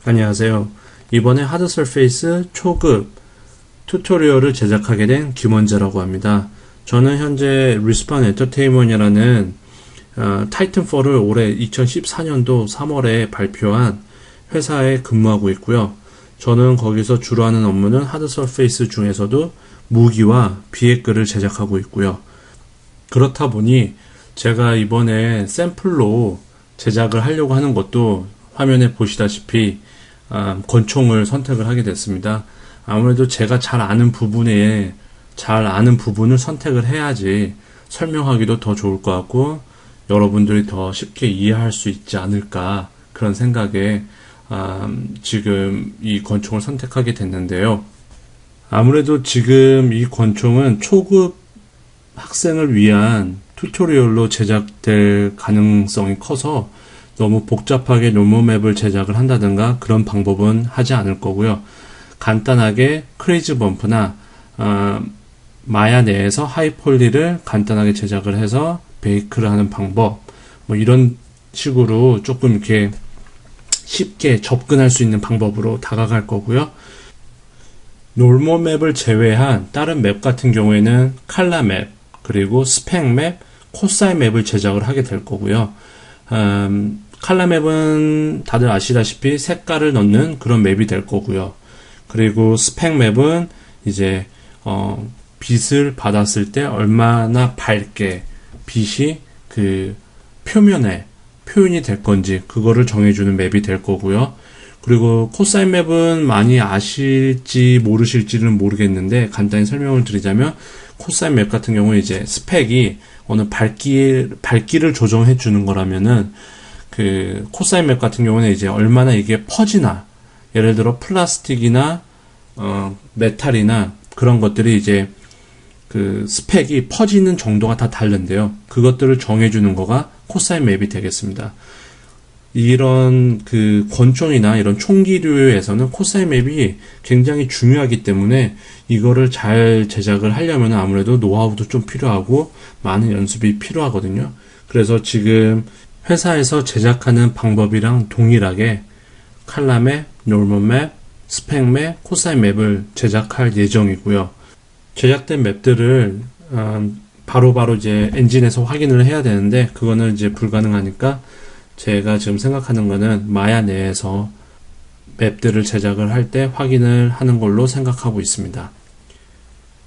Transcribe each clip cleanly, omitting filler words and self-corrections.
안녕하세요. 이번에 하드 서페이스 초급 튜토리얼을 제작하게 된 김원재라고 합니다. 저는 현재 리스폰 엔터테인먼트라는 타이탄4를 올해 2014년도 3월에 발표한 회사에 근무하고 있고요. 저는 거기서 주로 하는 업무는 하드 서페이스 중에서도 무기와 비핵글을 제작하고 있고요. 그렇다 보니 제가 이번에 샘플로 제작을 하려고 하는 것도 화면에 보시다시피 권총을 선택을 하게 됐습니다. 아무래도 제가 잘 아는 부분을 선택을 해야지 설명하기도 더 좋을 것 같고 여러분들이 더 쉽게 이해할 수 있지 않을까 그런 생각에 지금 이 권총을 선택하게 됐는데요. 아무래도 지금 이 권총은 초급 학생을 위한 튜토리얼로 제작될 가능성이 커서 너무 복잡하게 노멀맵을 제작을 한다든가 그런 방법은 하지 않을 거고요. 간단하게 크레이지 범프나 마야 내에서 하이폴리를 간단하게 제작을 해서 베이크를 하는 방법 뭐 이런 식으로 조금 이렇게 쉽게 접근할 수 있는 방법으로 다가갈 거고요. 노멀맵을 제외한 다른 맵 같은 경우에는 칼라 맵 그리고 스펙 맵, 코사인 맵을 제작을 하게 될 거고요. 칼라 맵은 다들 아시다시피 색깔을 넣는 그런 맵이 될 거고요. 그리고 스펙 맵은 이제 빛을 받았을 때 얼마나 밝게 빛이 그 표면에 표현이 될 건지 그거를 정해주는 맵이 될 거고요. 그리고 코사인 맵은 많이 아실지 모르실지는 모르겠는데 간단히 설명을 드리자면 코사인 맵 같은 경우는 이제 스펙이 어느 밝기를 조정해 주는 거라면은 그 코사인 맵 같은 경우는 이제 얼마나 이게 퍼지나 예를 들어 플라스틱이나 메탈이나 그런 것들이 이제 그 스펙이 퍼지는 정도가 다 다른데요. 그것들을 정해주는 거가 코사인 맵이 되겠습니다. 이런 그 권총이나 이런 총기류에서는 코사인 맵이 굉장히 중요하기 때문에 이거를 잘 제작을 하려면 아무래도 노하우도 좀 필요하고 많은 연습이 필요하거든요. 그래서 지금 회사에서 제작하는 방법이랑 동일하게 칼라 맵, 노멀 맵, 스펙 맵, 코사인 맵을 제작할 예정이고요. 제작된 맵들을 바로바로 이제 엔진에서 확인을 해야 되는데 그거는 이제 불가능하니까 제가 지금 생각하는 거는 마야 내에서 맵들을 제작을 할 때 확인을 하는 걸로 생각하고 있습니다.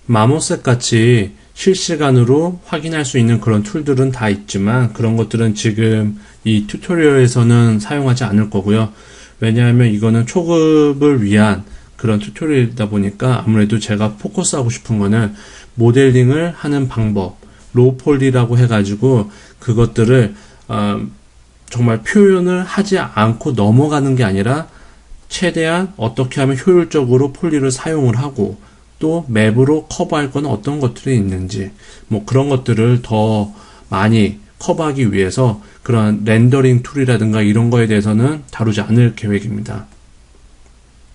마모셋 같이 실시간으로 확인할 수 있는 그런 툴들은 다 있지만 그런 것들은 지금 이 튜토리얼에서는 사용하지 않을 거고요. 왜냐하면 이거는 초급을 위한 그런 튜토리얼이다 보니까 아무래도 제가 포커스하고 싶은 거는 모델링을 하는 방법, 로우폴리라고 해가지고 그것들을 정말 표현을 하지 않고 넘어가는 게 아니라 최대한 어떻게 하면 효율적으로 폴리를 사용을 하고 또 맵으로 커버할 건 어떤 것들이 있는지 뭐 그런 것들을 더 많이 커버하기 위해서 그런 렌더링 툴이라든가 이런 거에 대해서는 다루지 않을 계획입니다.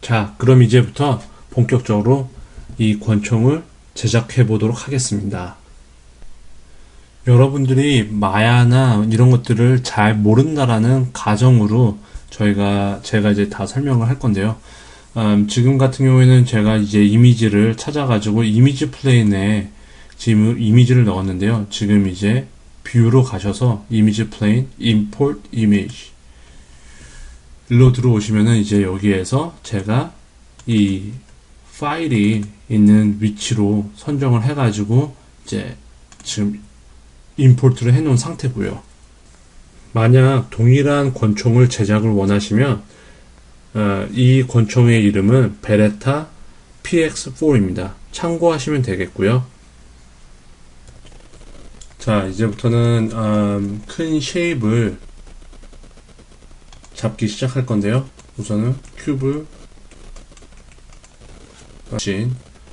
자, 그럼 이제부터 본격적으로 이 권총을 제작해 보도록 하겠습니다. 여러분들이 마야나 이런 것들을 잘 모른다라는 가정으로 제가 이제 다 설명을 할 건데요. 지금 같은 경우에는 제가 이제 이미지를 찾아가지고 이미지 플레인에 지금 이미지를 넣었는데요. 지금 이제 뷰로 가셔서 이미지 플레인, import image 일로 들어오시면은 이제 여기에서 제가 이 파일이 있는 위치로 선정을 해가지고 이제 지금 임포트를 해놓은 상태고요. 만약 동일한 권총을 제작을 원하시면 이 권총의 이름은 베레타 PX4입니다. 참고하시면 되겠고요. 자, 이제부터는 큰 쉐입을 잡기 시작할 건데요. 우선은 큐브를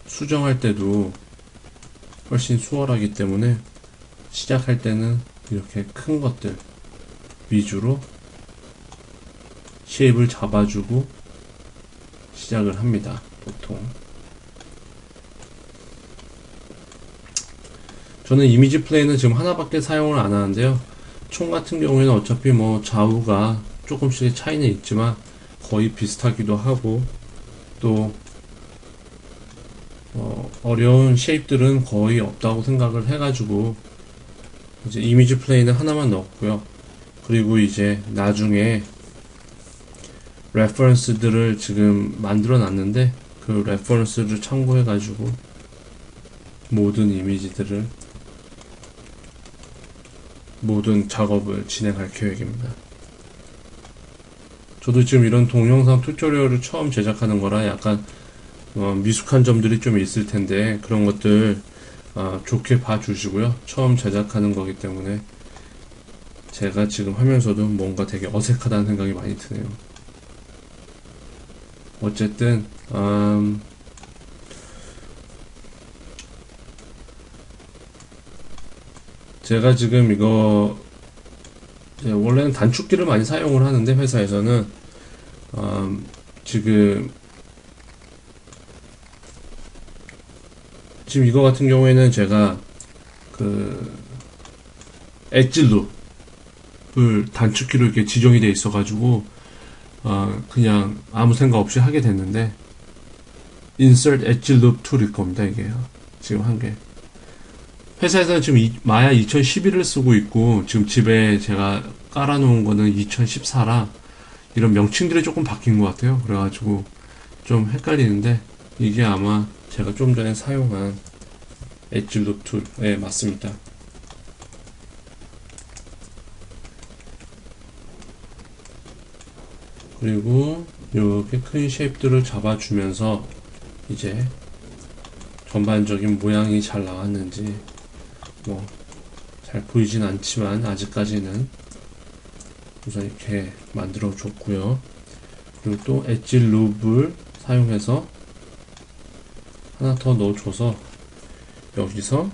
수정할 때도 훨씬 수월하기 때문에 시작할 때는 이렇게 큰 것들 위주로 쉐입을 잡아주고 시작을 합니다. 보통 저는 이미지 플레이는 지금 하나밖에 사용을 안 하는데요. 총 같은 경우에는 어차피 뭐 좌우가 조금씩의 차이는 있지만 거의 비슷하기도 하고, 또 어려운 쉐입들은 거의 없다고 생각을 해가지고 이제 이미지 플레이는 하나만 넣었고요. 그리고 이제 나중에 레퍼런스들을 지금 만들어 놨는데, 그 레퍼런스를 참고해가지고 모든 이미지들을, 모든 작업을 진행할 계획입니다. 저도 지금 이런 동영상 튜토리얼을 처음 제작하는 거라 약간 미숙한 점들이 좀 있을 텐데, 그런 것들 좋게 봐주시고요. 처음 제작하는 거기 때문에 제가 지금 하면서도 뭔가 되게 어색하다는 생각이 많이 드네요. 어쨌든 제가 지금 이거 원래는 단축키를 많이 사용을 하는데, 회사에서는 지금 이거 같은 경우에는 제가 그 엣지 룹을 단축키로 이렇게 지정이 돼 있어가지고 그냥 아무 생각 없이 하게 됐는데, Insert Edge Loop 툴일 겁니다. 이게 지금 한 게. 회사에서는 지금 마야 2011을 쓰고 있고, 지금 집에 제가 깔아놓은 거는 2014라 이런 명칭들이 조금 바뀐 것 같아요. 그래가지고 좀 헷갈리는데, 이게 아마 제가 좀 전에 사용한 엣지 룹 툴, 네, 맞습니다. 그리고 이렇게 큰 쉐입들을 잡아주면서 이제 전반적인 모양이 잘 나왔는지 뭐 잘 보이진 않지만 아직까지는 우선 이렇게 만들어 줬고요. 그리고 또 엣지 룹을 사용해서 하나 더 넣어줘서 여기서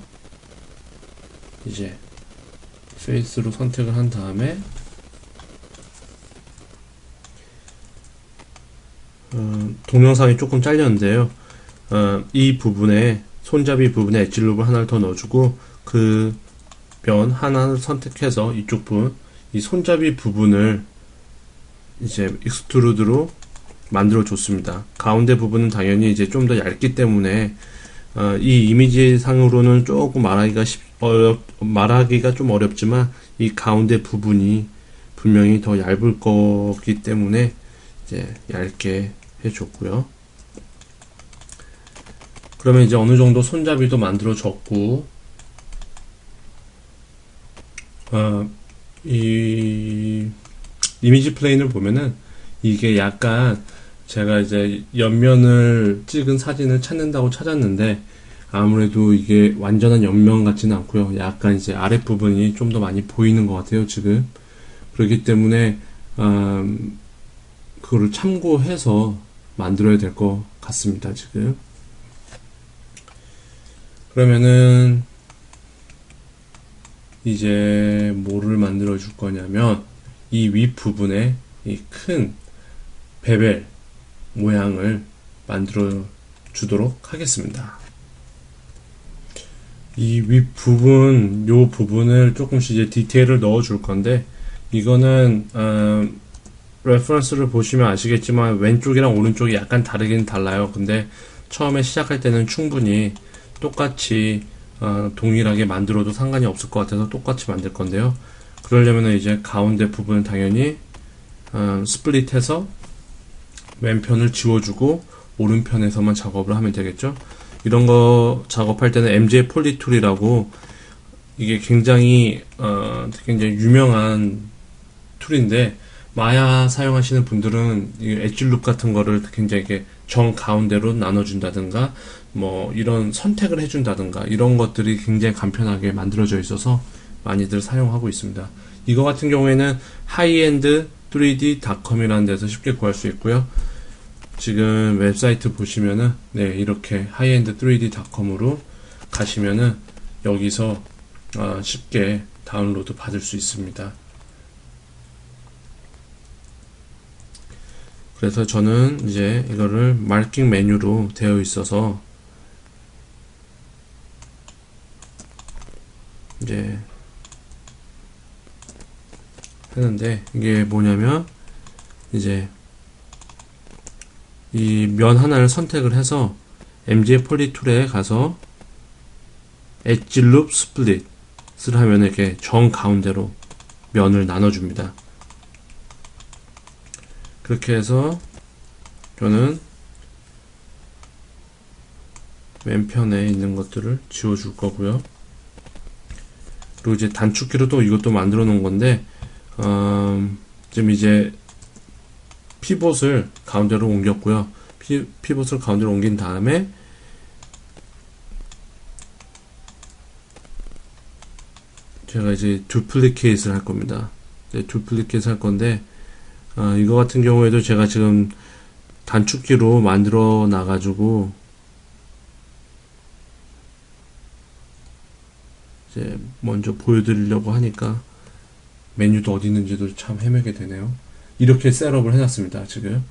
이제 페이스로 선택을 한 다음에 동영상이 조금 잘렸는데요. 이 부분에, 손잡이 부분에 엣지 룹을 하나를 더 넣어주고, 그 면 하나를 선택해서 이쪽 부분, 이 손잡이 부분을 이제 익스트루드로 만들어 줬습니다. 가운데 부분은 당연히 이제 좀 더 얇기 때문에 이 이미지 상으로는 조금 말하기가 좀 어렵지만, 이 가운데 부분이 분명히 더 얇을 거기 때문에 이제 얇게 해줬고요. 그러면 이제 어느 정도 손잡이도 만들어졌고, 이 이미지 플레인을 보면은 이게 약간, 제가 이제 옆면을 찍은 사진을 찾는다고 찾았는데 아무래도 이게 완전한 옆면 같지는 않고요. 약간 이제 아랫부분이 좀 더 많이 보이는 것 같아요, 지금. 그렇기 때문에 그거를 참고해서 만들어야 될 것 같습니다, 지금. 그러면은 이제 뭐를 만들어 줄 거냐면, 이 윗부분에 이 큰 베벨 모양을 만들어 주도록 하겠습니다. 이 윗부분, 요 부분을 조금씩 이제 디테일을 넣어 줄 건데, 이거는 레퍼런스를 보시면 아시겠지만 왼쪽이랑 오른쪽이 약간 다르긴 달라요. 근데 처음에 시작할 때는 충분히 똑같이 동일하게 만들어도 상관이 없을 것 같아서 똑같이 만들 건데요. 그러려면 이제 가운데 부분은 당연히 스플릿해서 왼편을 지워주고 오른편에서만 작업을 하면 되겠죠. 이런 거 작업할 때는 MJ 폴리 툴이라고, 이게 굉장히 유명한 툴인데, 마야 사용하시는 분들은 이 엣지 룹 같은 거를 굉장히 이렇게 정 가운데로 나눠준다든가, 뭐 이런 선택을 해준다든가, 이런 것들이 굉장히 간편하게 만들어져 있어서 많이들 사용하고 있습니다. 이거 같은 경우에는 하이엔드 3D.com이라는 데서 쉽게 구할 수 있고요. 지금 웹사이트 보시면은 네, 이렇게 하이엔드 3D.com으로 가시면은 여기서 쉽게 다운로드 받을 수 있습니다. 그래서 저는 이제 이거를 마킹 메뉴로 되어 있어서 이제 하는데, 이게 뭐냐면 이제 이 면 하나를 선택을 해서 MJ 폴리툴에 가서 엣지 룹 스플릿을 하면 이렇게 정 가운데로 면을 나눠줍니다. 그렇게 해서 저는 왼편에 있는 것들을 지워줄 거고요. 그리고 이제 단축키로 또 이것도 만들어 놓은 건데, 지금 이제 피봇을 가운데로 옮겼고요. 피봇을 가운데로 옮긴 다음에 제가 이제 두플리케이트를 할 겁니다. 두플리케이트 할 건데, 이거 같은 경우에도 제가 지금 단축키로 만들어 놔가지고 이제 먼저 보여드리려고 하니까 메뉴도 어디 있는지도 참 헤매게 되네요. 이렇게 셋업을 해놨습니다. 지금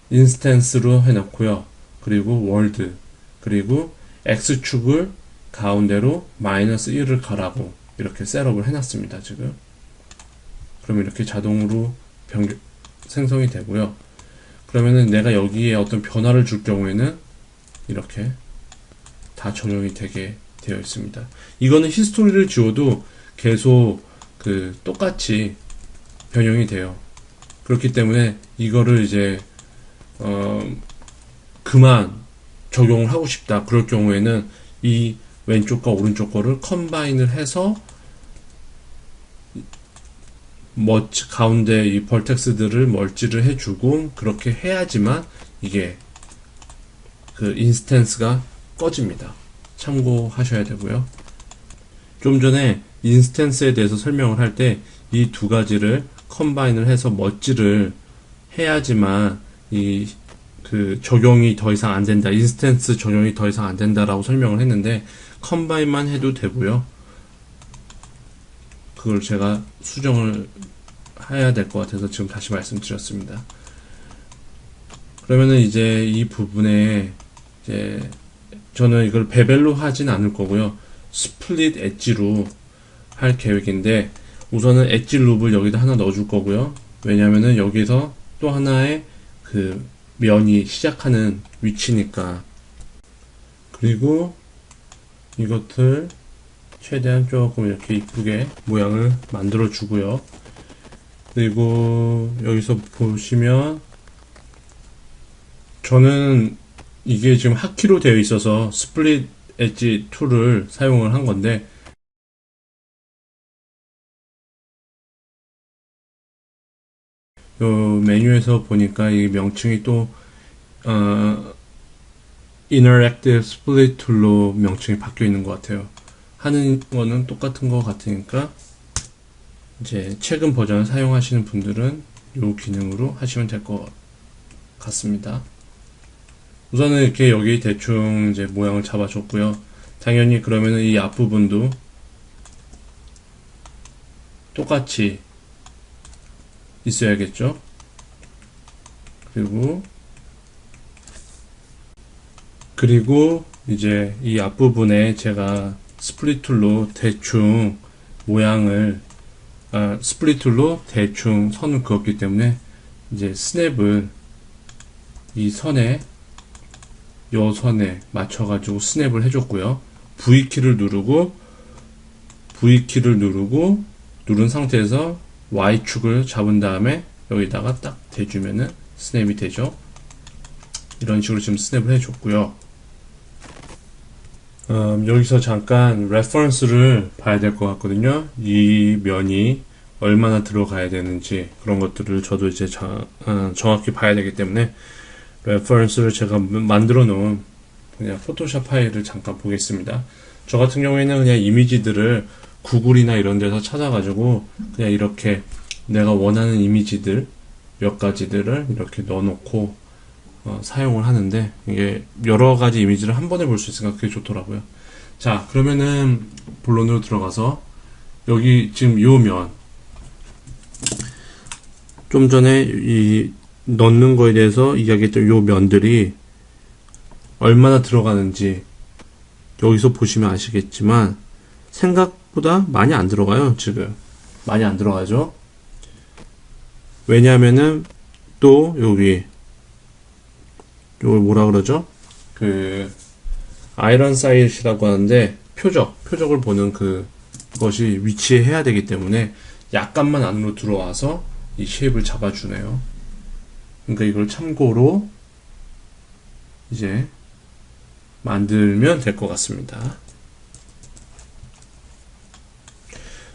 인스턴스로 해놓고요. 그리고 월드, 그리고 X축을 가운데로 마이너스 1을 가라고 이렇게 셋업을 해놨습니다. 지금 그럼 이렇게 자동으로 생성이 되고요. 그러면은 내가 여기에 어떤 변화를 줄 경우에는 이렇게 다 적용이 되게 되어 있습니다. 이거는 히스토리를 지워도 계속 똑같이 변형이 돼요. 그렇기 때문에 이거를 이제 그만 적용을 하고 싶다. 그럴 경우에는 이 왼쪽과 오른쪽 거를 컴바인을 해서 가운데 이 벌텍스들을 멀지를 해주고 그렇게 해야지만 이게 인스턴스가 꺼집니다. 참고하셔야 되고요. 좀 전에 인스턴스에 대해서 설명을 할 때 이 두 가지를 컴바인을 해서 멋지를 해야지만 적용이 더 이상 안 된다. 인스턴스 적용이 더 이상 안 된다라고 설명을 했는데 컴바인만 해도 되고요. 그걸 제가 수정을 해야 될 것 같아서 지금 다시 말씀드렸습니다. 그러면은 이제 이 부분에 이제 저는 이걸 베벨로 하진 않을 거고요. 스플릿 엣지로 할 계획인데 우선은 엣지 룹을 여기다 하나 넣어줄 거고요. 왜냐면은 여기서 또 하나의 면이 시작하는 위치니까. 그리고 이것을 최대한 조금 이렇게 이쁘게 모양을 만들어 주고요. 그리고 여기서 보시면 저는 이게 지금 하키로 되어 있어서 스플릿 엣지 툴을 사용을 한 건데 요 메뉴에서 보니까 이 명칭이 또 Interactive Split 툴로 명칭이 바뀌어 있는 것 같아요. 하는 거는 똑같은 것 같으니까 이제 최근 버전을 사용하시는 분들은 이 기능으로 하시면 될 것 같습니다. 우선은 이렇게 여기 대충 이제 모양을 잡아줬고요. 당연히 그러면은 이 앞부분도 똑같이 있어야겠죠. 그리고 이제 이 앞부분에 제가 스플릿 툴로 대충 모양을 스플릿 툴로 대충 선을 그었기 때문에 이제 스냅을 이 선에 요 선에 맞춰가지고 스냅을 해줬고요. V키를 누르고 누른 상태에서 Y축을 잡은 다음에 여기다가 딱 대주면은 스냅이 되죠. 이런 식으로 지금 스냅을 해줬고요. 여기서 잠깐 레퍼런스를 봐야 될 것 같거든요. 이 면이 얼마나 들어가야 되는지 그런 것들을 저도 이제 정확히 봐야 되기 때문에 레퍼런스를 제가 만들어 놓은 그냥 포토샵 파일을 잠깐 보겠습니다. 저 같은 경우에는 그냥 이미지들을 구글이나 이런 데서 찾아가지고 그냥 이렇게 내가 원하는 이미지들 몇 가지들을 이렇게 넣어놓고 사용을 하는데 이게 여러 가지 이미지를 한 번에 볼 수 있으니까 그게 좋더라고요. 자, 그러면은 본론으로 들어가서 여기 지금 요 면 좀 전에 이 넣는 거에 대해서 이야기했던 요 면들이 얼마나 들어가는지 여기서 보시면 아시겠지만 생각보다 많이 안 들어가요. 지금 많이 안 들어가죠. 왜냐하면은 또 여기 요걸 뭐라 그러죠? 그 아이런 사이트라고 하는데 표적을 보는 그것이 위치해야 되기 때문에 약간만 안으로 들어와서 이 쉐입을 잡아주네요. 그러니까 이걸 참고로 이제 만들면 될 것 같습니다.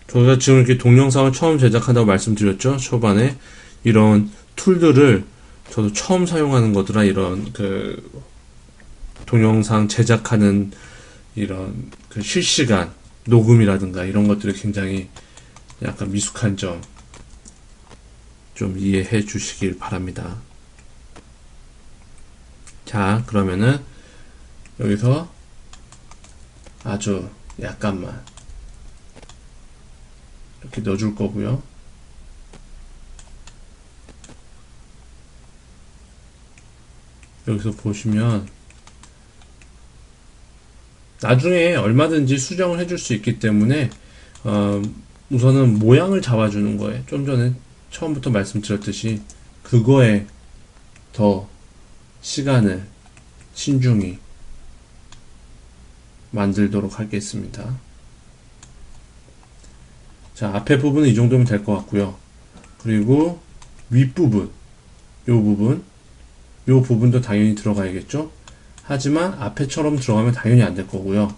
저희가 지금 이렇게 동영상을 처음 제작한다고 말씀드렸죠. 초반에 이런 툴들을 저도 처음 사용하는 거더라. 이런 동영상 제작하는 이런 실시간 녹음이라든가 이런 것들이 굉장히 약간 미숙한 점 좀 이해해 주시길 바랍니다. 자, 그러면은 여기서 아주 약간만 이렇게 넣어줄 거고요. 여기서 보시면 나중에 얼마든지 수정을 해줄 수 있기 때문에 우선은 모양을 잡아주는 거예요. 좀 전에 처음부터 말씀드렸듯이 그거에 더 시간을 신중히 만들도록 하겠습니다. 자, 앞에 부분은 이 정도면 될 것 같고요. 그리고 윗부분, 요 부분도 당연히 들어가야겠죠? 하지만 앞에처럼 들어가면 당연히 안 될 거고요.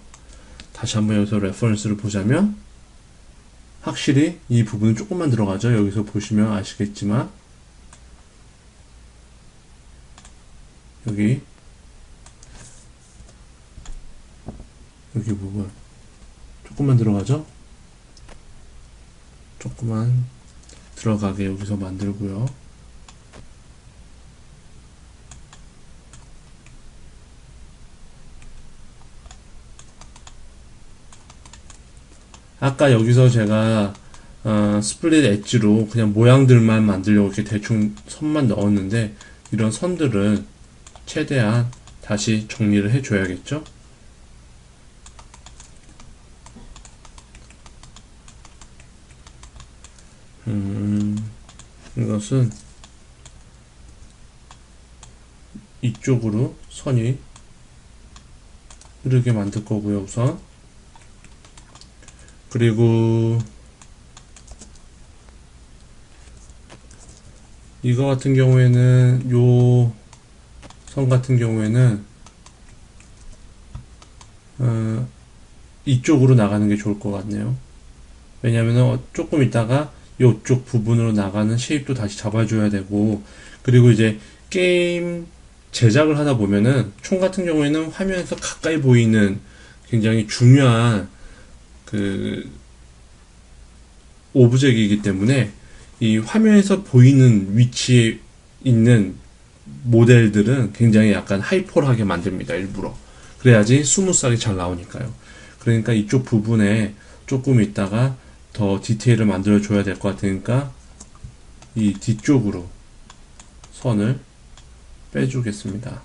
다시 한번 여기서 레퍼런스를 보자면 확실히 이 부분은 조금만 들어가죠. 여기서 보시면 아시겠지만 여기 부분 조금만 들어가죠. 조금만 들어가게 여기서 만들고요. 아까 여기서 제가 스플릿 엣지로 그냥 모양들만 만들려고 이렇게 대충 선만 넣었는데 이런 선들은 최대한 다시 정리를 해줘야겠죠. 이것은 이쪽으로 선이 흐르게 만들 거고요, 우선. 그리고 이거 같은 경우에는 요 선 같은 경우에는 이쪽으로 나가는 게 좋을 것 같네요. 왜냐면은 조금 있다가 이쪽 부분으로 나가는 쉐입도 다시 잡아줘야 되고, 그리고 이제 게임 제작을 하다 보면은 총 같은 경우에는 화면에서 가까이 보이는 굉장히 중요한 오브젝이기 때문에 이 화면에서 보이는 위치에 있는 모델들은 굉장히 약간 하이폴하게 만듭니다. 일부러. 그래야지 스무스하게 잘 나오니까요. 그러니까 이쪽 부분에 조금 있다가 더 디테일을 만들어 줘야 될 것 같으니까 이 뒤쪽으로 선을 빼주겠습니다.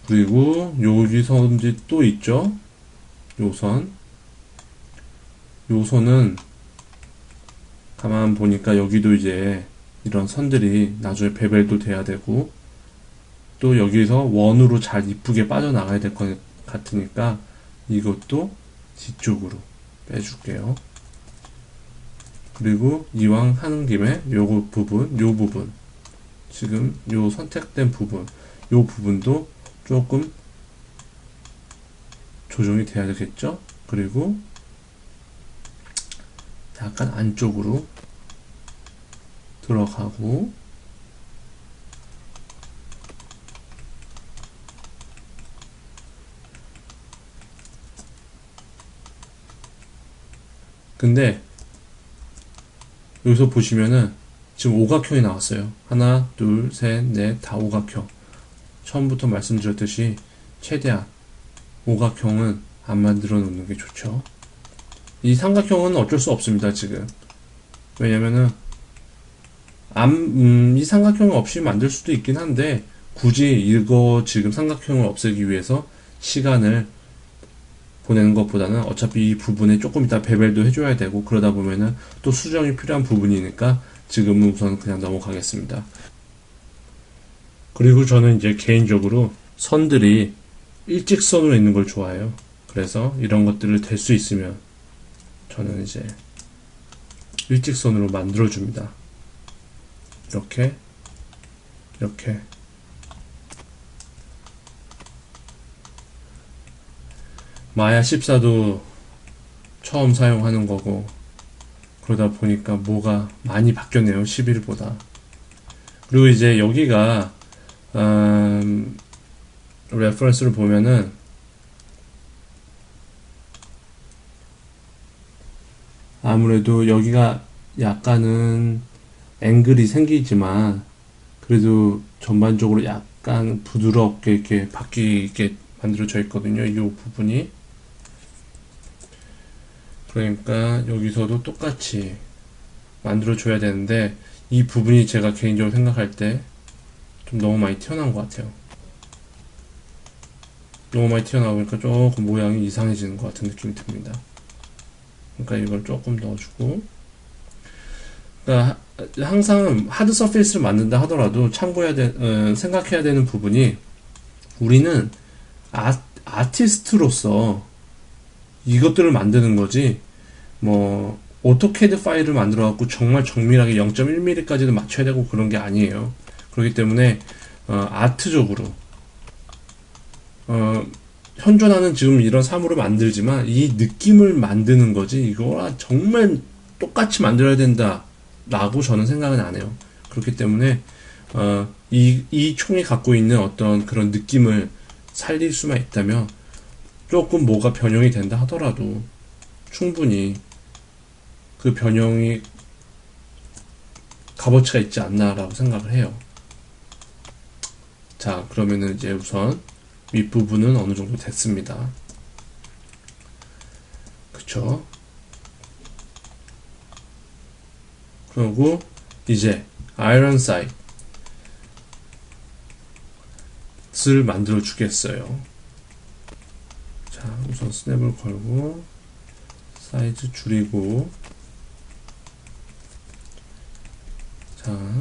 그리고 여기 선이 또 있죠. 요 선은 가만 보니까 여기도 이제 이런 선들이 나중에 배벨도 돼야 되고 또 여기서 원으로 잘 이쁘게 빠져나가야 될 것 같으니까 이것도 뒤쪽으로 빼줄게요. 그리고 이왕 하는 김에 요 부분 지금 요 선택된 부분 요 부분도 조금 조정이 돼야 되겠죠. 그리고 약간 안쪽으로 들어가고 근데 여기서 보시면은 지금 오각형이 나왔어요. 하나, 둘, 셋, 넷, 다 오각형. 처음부터 말씀드렸듯이 최대한 오각형은 안 만들어 놓는 게 좋죠. 이 삼각형은 어쩔 수 없습니다, 지금. 왜냐면은 이 삼각형 없이 만들 수도 있긴 한데 굳이 이거 지금 삼각형을 없애기 위해서 시간을 보내는 것보다는 어차피 이 부분에 조금 이따 베벨도 해줘야 되고 그러다 보면은 또 수정이 필요한 부분이니까 지금은 우선 그냥 넘어가겠습니다. 그리고 저는 이제 개인적으로 선들이 일직선으로 있는 걸 좋아해요. 그래서 이런 것들을 될 수 있으면 저는 이제 일직선으로 만들어줍니다. 이렇게, 이렇게. 마야 14도 처음 사용하는 거고, 그러다 보니까 뭐가 많이 바뀌었네요. 11보다. 그리고 이제 여기가, 레퍼런스를 보면은, 아무래도 여기가 약간은 앵글이 생기지만, 그래도 전반적으로 약간 부드럽게 이렇게 바뀌게 만들어져 있거든요. 이 부분이. 그러니까 여기서도 똑같이 만들어줘야 되는데, 이 부분이 제가 개인적으로 생각할 때 좀 너무 많이 튀어나온 것 같아요. 너무 많이 튀어나오니까 조금 모양이 이상해지는 것 같은 느낌이 듭니다. 그러니까 이걸 조금 넣어주고, 그러니까 항상 하드 서페이스를 만든다 하더라도 생각해야 되는 부분이, 우리는 아티스트로서 이것들을 만드는 거지, 뭐 오토캐드 파일을 만들어 갖고 정말 정밀하게 0.1mm까지도 맞춰야 되고 그런 게 아니에요. 그렇기 때문에 아트적으로 현존하는 지금 이런 사물을 만들지만 이 느낌을 만드는 거지, 이거와 정말 똑같이 만들어야 된다 라고 저는 생각은 안 해요. 그렇기 때문에 이 총이 갖고 있는 어떤 그런 느낌을 살릴 수만 있다면, 조금 뭐가 변형이 된다 하더라도 충분히 그 변형이 값어치가 있지 않나라고 생각을 해요. 자, 그러면은 이제 우선 윗부분은 어느 정도 됐습니다. 그쵸? 그리고 이제 아이런 사이트를 만들어 주겠어요. 자, 우선 스냅을 걸고 사이즈 줄이고, 자,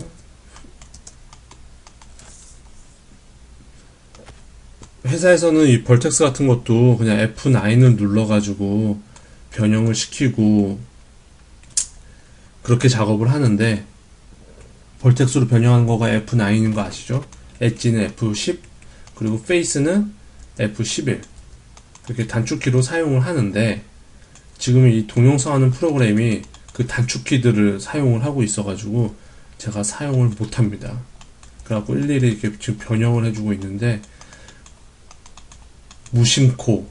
회사에서는 이 벌텍스 같은 것도 그냥 F9을 눌러가지고 변형을 시키고 그렇게 작업을 하는데, 벌텍스로 변형하는 거가 F9인 거 아시죠? 엣지는 F10, 그리고 페이스는 F11 이렇게 단축키로 사용을 하는데, 지금 이 동영상 하는 프로그램이 그 단축키들을 사용을 하고 있어가지고 제가 사용을 못합니다. 그래갖고 일일이 이렇게 지금 변형을 해주고 있는데, 무심코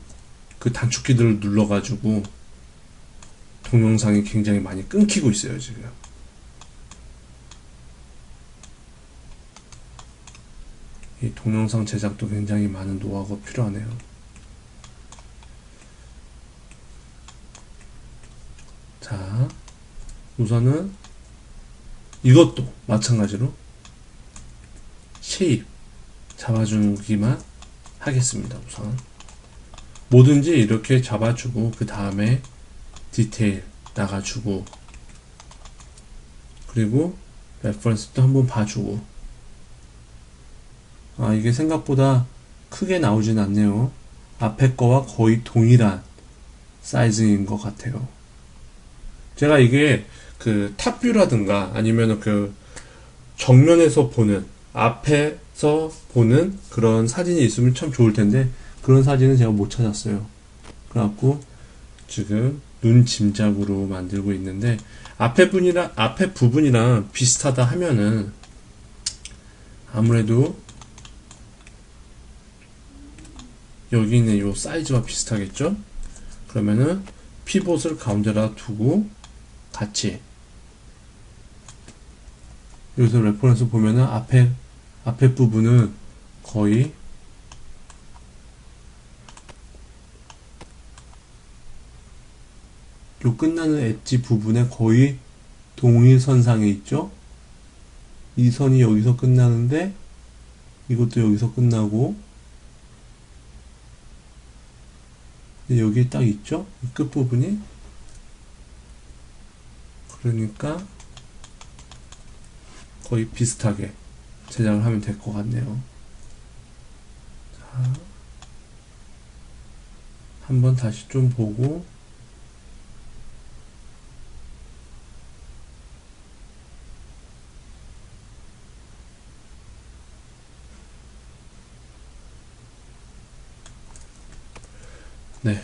그 단축키들을 눌러가지고 동영상이 굉장히 많이 끊기고 있어요, 지금. 이 동영상 제작도 굉장히 많은 노하우가 필요하네요. 자, 우선은 이것도 마찬가지로 쉐입 잡아주기만 하겠습니다. 우선 뭐든지 이렇게 잡아주고, 그 다음에 디테일 나가주고, 그리고 레퍼런스도 한번 봐주고. 이게 생각보다 크게 나오진 않네요. 앞에 거와 거의 동일한 사이즈인 것 같아요. 제가 이게 그 탑뷰라든가 아니면 그 정면에서 보는, 앞에서 보는 그런 사진이 있으면 참 좋을 텐데, 그런 사진은 제가 못 찾았어요. 그래갖고 지금 눈 짐작으로 만들고 있는데, 앞에 부분이랑 비슷하다 하면은 아무래도 여기 있는 요 사이즈와 비슷하겠죠? 그러면은 피봇을 가운데다 두고 같이, 여기서 레퍼런스 보면은 앞에 부분은 거의 요 끝나는 엣지 부분에 거의 동일선상에 있죠? 이 선이 여기서 끝나는데 이것도 여기서 끝나고, 여기 딱 있죠? 이 끝부분이. 그러니까 거의 비슷하게 제작을 하면 될 것 같네요. 자, 한번 다시 좀 보고 네.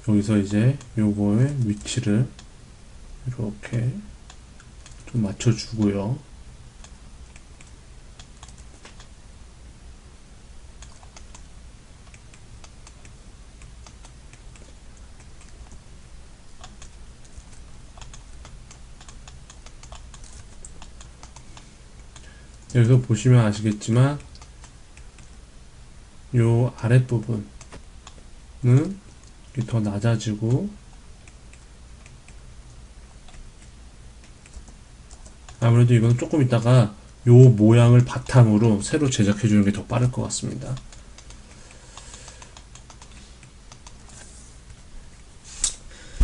여기서 이제 요거의 위치를 이렇게 좀 맞춰주고요. 여기서 보시면 아시겠지만 요 아랫부분은 더 낮아지고 아무래도 이건 조금 있다가 요 모양을 바탕으로 새로 제작해 주는 게 더 빠를 것 같습니다.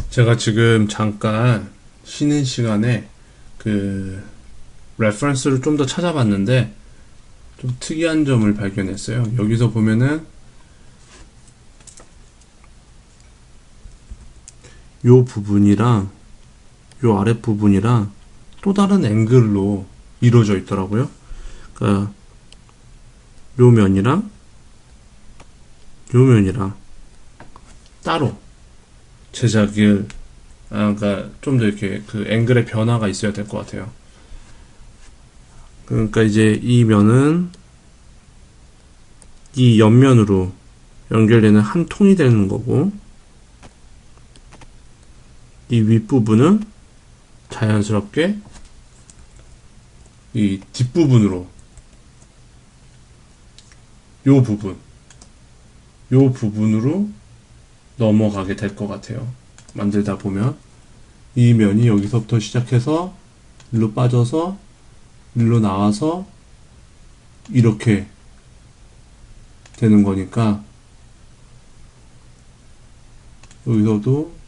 제가 지금 잠깐 쉬는 시간에 그 레퍼런스를 좀 더 찾아봤는데 좀 특이한 점을 발견했어요. 여기서 보면은 요 부분이랑 요 아랫 부분이랑 또 다른 앵글로 이루어져 있더라고요. 그러니까 요 면이랑 요 면이랑 따로 제작을 그러니까 좀 더 이렇게 그 앵글의 변화가 있어야 될 것 같아요. 그러니까 이제 이 면은 이 옆면으로 연결되는 한 통이 되는 거고 이 윗부분은 자연스럽게 이 뒷부분으로 요 부분으로 넘어가게 될 것 같아요. 만들다 보면 이 면이 여기서부터 시작해서 일로 빠져서 일로 나와서 이렇게 되는 거니까 여기서도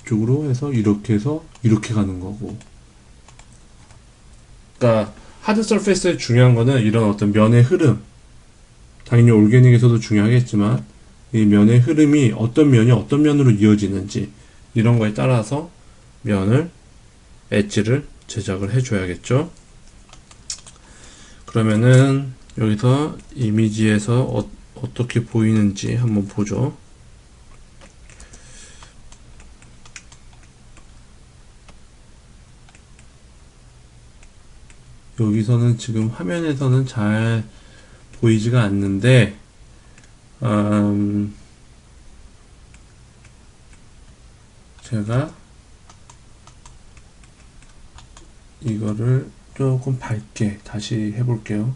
이쪽으로 해서 이렇게 가는 거고. 그러니까 하드 서페이스에 중요한 거는 이런 어떤 면의 흐름, 당연히 올게닉에서도 중요하겠지만 이 면의 흐름이 어떤 면이 어떤 면으로 이어지는지 이런 거에 따라서 엣지를 제작을 해줘야겠죠. 그러면은 여기서 이미지에서 어떻게 보이는지 한번 보죠. 여기서는 지금 화면에서는 잘 보이지가 않는데 제가 이거를 조금 밝게 다시 해볼게요.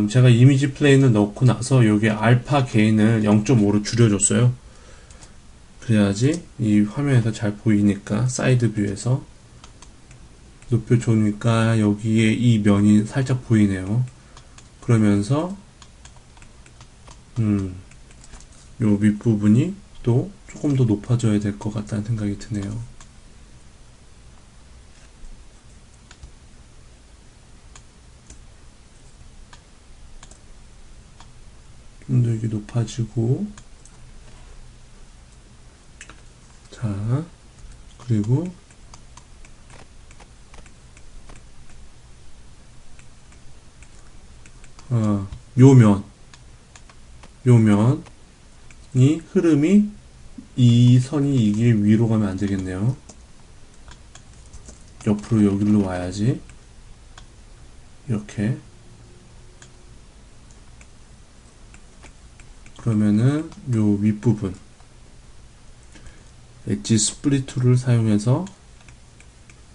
제가 이미지 플레인을 넣고 나서 여기 알파 게인을 0.5로 줄여줬어요. 그래야지 이 화면에서 잘 보이니까 사이드 뷰에서 높여주니까 여기에 이 면이 살짝 보이네요. 그러면서 요 윗부분이 또 조금 더 높아져야 될 것 같다는 생각이 드네요. 좀 더 이게 높아지고 자 그리고 요면이 흐름이 이 선이 이게 위로 가면 안 되겠네요. 옆으로 여기로 와야지. 이렇게. 그러면은 요 윗부분 엣지 스플릿 툴을 사용해서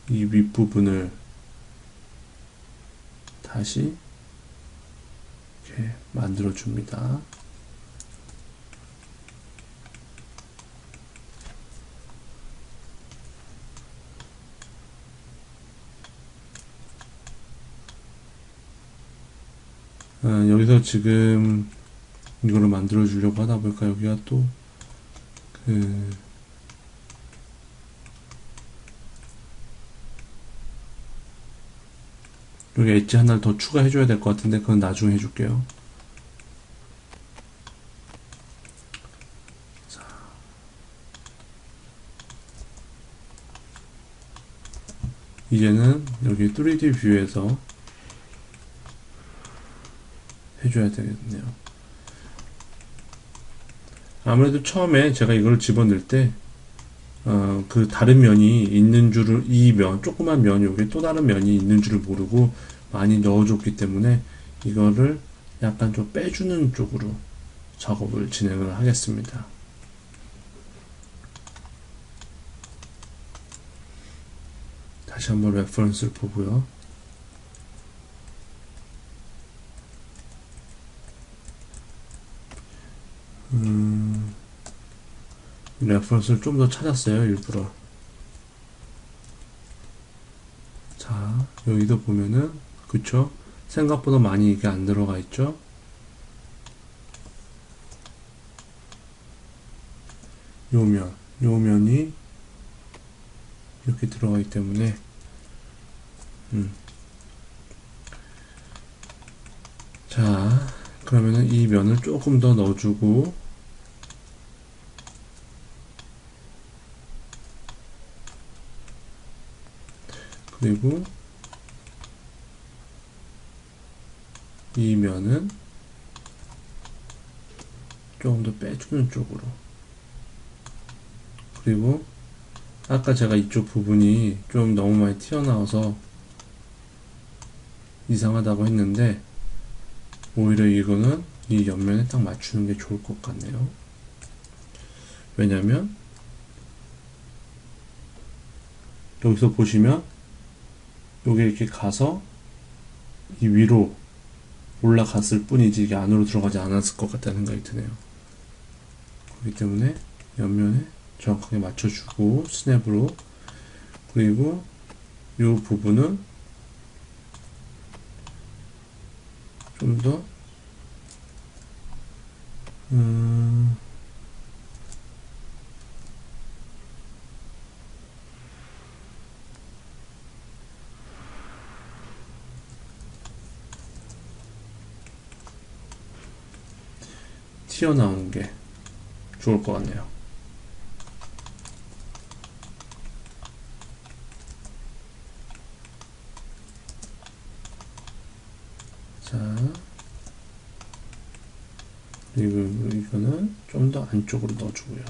이 윗부분을 다시 이렇게 만들어 줍니다. 여기서 지금 이거를 만들어 주려고 하다 보니까 여기가 또 여기 엣지 하나를 더 추가해 줘야 될 것 같은데 그건 나중에 해줄게요. 이제는 여기 3D 뷰에서 해줘야 되겠네요. 아무래도 처음에 제가 이걸 집어넣을 때 그 다른 면이 있는 줄을, 이 면, 조그만 면이 여기 또 다른 면이 있는 줄을 모르고 많이 넣어줬기 때문에 이거를 약간 좀 빼주는 쪽으로 작업을 진행을 하겠습니다. 다시 한번 레퍼런스를 보고요. 레퍼런스를 좀 더 찾았어요, 일부러. 자, 여기도 보면은, 그쵸? 생각보다 많이 이게 안 들어가 있죠? 요 면이 이렇게 들어가기 때문에, 자, 그러면은 이 면을 조금 더 넣어주고, 그리고 이 면은 조금 더 빼주는 쪽으로, 그리고 아까 제가 이쪽 부분이 좀 너무 많이 튀어나와서 이상하다고 했는데 오히려 이거는 이 옆면에 딱 맞추는 게 좋을 것 같네요. 왜냐면 여기서 보시면 여기 이렇게 가서 이 위로 올라갔을 뿐이지 이게 안으로 들어가지 않았을 것 같다는 생각이 드네요. 그렇기 때문에 옆면에 정확하게 맞춰주고 스냅으로, 그리고 이 부분은 좀 더 튀어나오는 게 좋을 것 같네요. 자, 그리고 이거는 좀 더 안쪽으로 넣어주고요.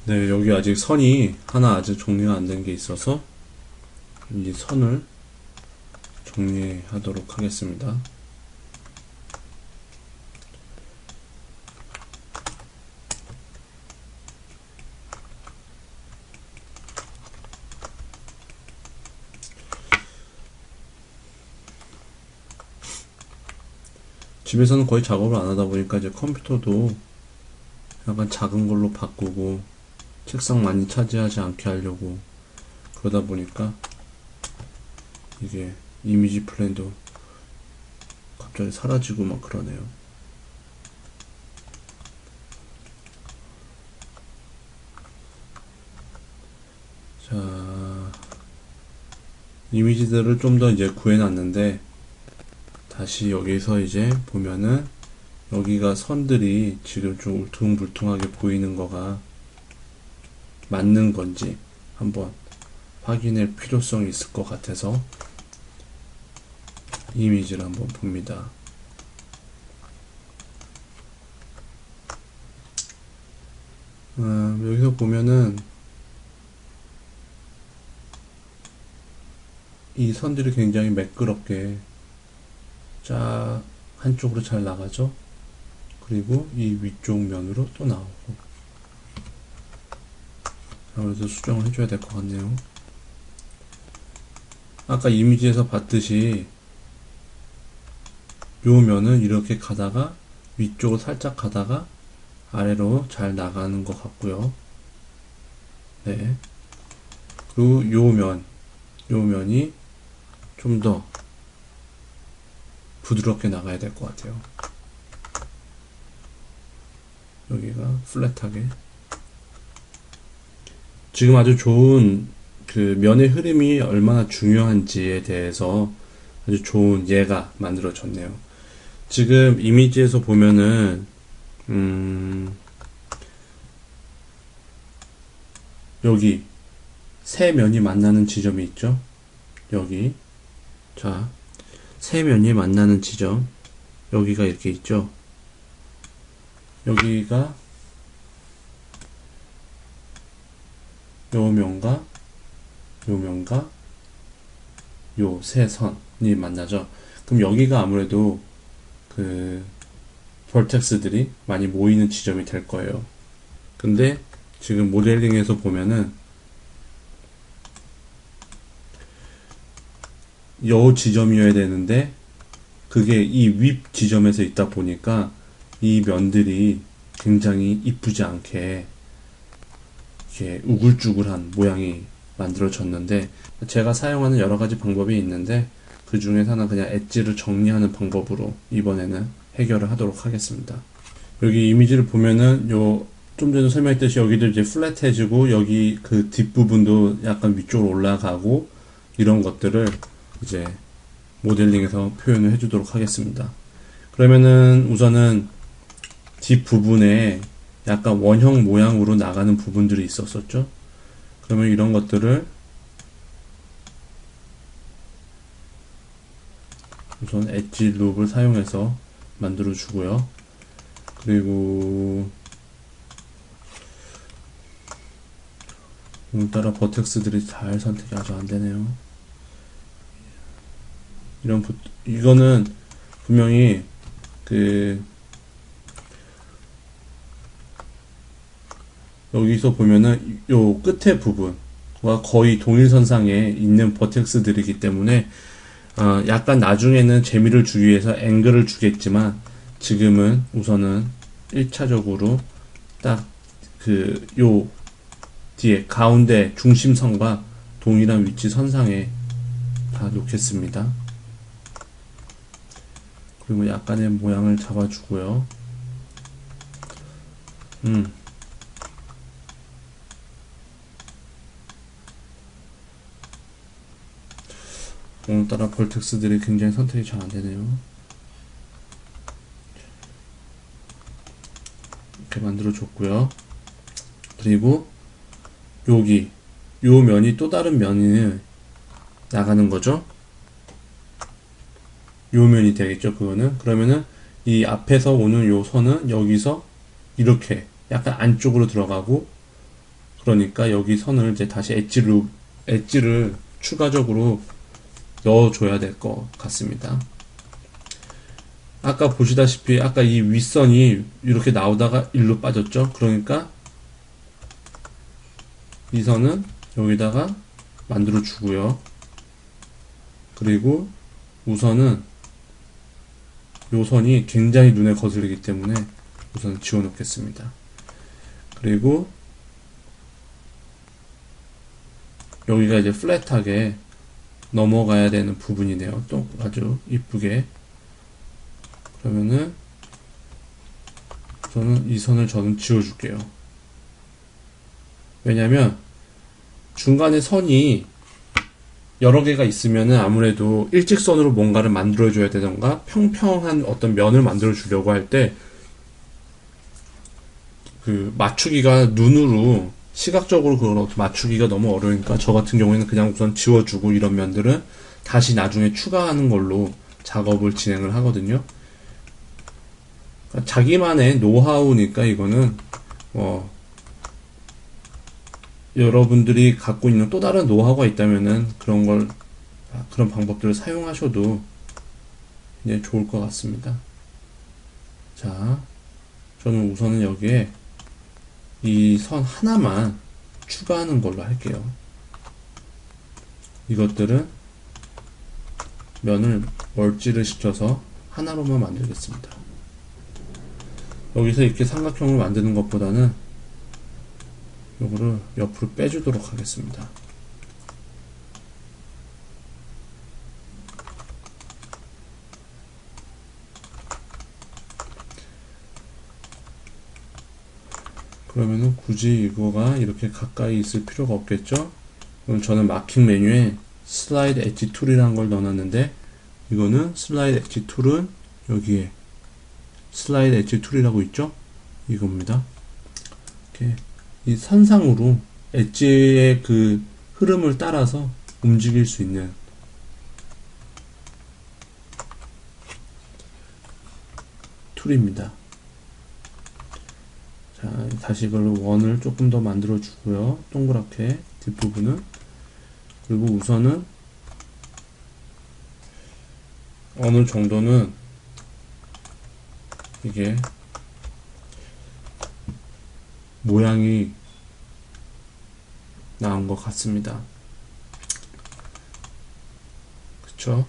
네, 여기 아직 선이 하나 아직 정리가 안 된 게 있어서 이 선을 정리하도록 하겠습니다. 집에서는 거의 작업을 안 하다 보니까 이제 컴퓨터도 약간 작은 걸로 바꾸고 책상 많이 차지하지 않게 하려고 그러다 보니까 이게 이미지 플랜도 갑자기 사라지고 막 그러네요. 자, 이미지들을 좀 더 이제 구해놨는데 다시 여기서 이제 보면은 여기가 선들이 지금 좀 울퉁불퉁하게 보이는 거가 맞는 건지 한번 확인할 필요성이 있을 것 같아서 이미지를 한번 봅니다. 여기서 보면은 이 선들이 굉장히 매끄럽게 쫙 한쪽으로 잘 나가죠. 그리고 이 위쪽 면으로 또 나오고, 아무래도 수정을 해줘야 될 것 같네요. 아까 이미지에서 봤듯이 요 면은 이렇게 가다가 위쪽으로 살짝 가다가 아래로 잘 나가는 것 같고요. 네. 그리고 요 면이 좀 더 부드럽게 나가야 될 것 같아요. 여기가 플랫하게. 지금 아주 좋은 그 면의 흐름이 얼마나 중요한지에 대해서 아주 좋은 예가 만들어졌네요. 지금 이미지에서 보면은 여기 세 면이 만나는 지점이 있죠. 여기 자, 세 면이 만나는 지점 여기가 이렇게 있죠. 여기가 요 면과 요 면과 요 세 선이 만나죠. 그럼 여기가 아무래도 그 벌텍스들이 많이 모이는 지점이 될 거예요. 근데 지금 모델링에서 보면은 요 지점이어야 되는데 그게 이 윗 지점에서 있다 보니까 이 면들이 굉장히 이쁘지 않게 이렇게 우글쭈글한 모양이 만들어졌는데, 제가 사용하는 여러 가지 방법이 있는데 그 중에서 하나 그냥 엣지를 정리하는 방법으로 이번에는 해결을 하도록 하겠습니다. 여기 이미지를 보면은 요 좀 전에 설명했듯이 여기도 이제 플랫해지고 여기 그 뒷부분도 약간 위쪽으로 올라가고 이런 것들을 이제 모델링에서 표현을 해주도록 하겠습니다. 그러면은 우선은 뒷부분에 약간 원형 모양으로 나가는 부분들이 있었었죠. 그러면 이런 것들을 우선 엣지 룹을 사용해서 만들어 주고요. 그리고 오늘따라 버텍스들이 잘 선택이 아주 안되네요. 이거는 분명히 여기서 보면은 요 끝에 부분과 거의 동일선상에 있는 버텍스들이기 때문에 약간 나중에는 재미를 주기 위해서 앵글을 주겠지만 지금은 우선은 1차적으로 딱 요 뒤에 가운데 중심선과 동일한 위치 선상에 다 놓겠습니다. 그리고 약간의 모양을 잡아주고요. 오늘따라 벌텍스들이 굉장히 선택이 잘 안되네요. 이렇게 만들어줬고요. 그리고 여기 요 면이 또 다른 면이 나가는 거죠. 요 면이 되겠죠. 그거는 그러면은 이 앞에서 오는 요 선은 여기서 이렇게 약간 안쪽으로 들어가고, 그러니까 여기 선을 이제 다시 엣지를 추가적으로 넣어줘야 될 것 같습니다. 아까 보시다시피 아까 이 윗선이 이렇게 나오다가 일로 빠졌죠. 그러니까 이 선은 여기다가 만들어 주고요. 그리고 우선은 요 선이 굉장히 눈에 거슬리기 때문에 우선 지워 놓겠습니다. 그리고 여기가 이제 플랫하게 넘어가야 되는 부분이네요. 또 아주 이쁘게. 그러면은 저는 이 선을 지워줄게요. 왜냐면 중간에 선이 여러 개가 있으면은 아무래도 일직선으로 뭔가를 만들어줘야 되던가 평평한 어떤 면을 만들어 주려고 할 때 맞추기가 눈으로 시각적으로 그걸 맞추기가 너무 어려우니까 저 같은 경우에는 그냥 우선 지워주고 이런 면들은 다시 나중에 추가하는 걸로 작업을 진행을 하거든요. 그러니까 자기만의 노하우니까 이거는 여러분들이 갖고 있는 또 다른 노하우가 있다면은 그런 방법들을 사용하셔도 굉장히 좋을 것 같습니다. 자, 저는 우선은 여기에 이 선 하나만 추가하는 걸로 할게요. 이것들은 면을 멀찌를 시켜서 하나로만 만들겠습니다. 여기서 이렇게 삼각형을 만드는 것보다는 요거를 옆으로 빼주도록 하겠습니다. 그러면은 굳이 이거가 이렇게 가까이 있을 필요가 없겠죠? 그럼 저는 마킹 메뉴에 슬라이드 엣지 툴이라는 걸 넣어놨는데, 이거는 슬라이드 엣지 툴은 여기에 슬라이드 엣지 툴이라고 있죠? 이겁니다. 이렇게 이 선상으로 엣지의 그 흐름을 따라서 움직일 수 있는 툴입니다. 자, 다시 이걸 원을 조금 더 만들어 주고요. 동그랗게 뒷부분은. 그리고 우선은 어느 정도는 이게 모양이 나온 것 같습니다. 그쵸?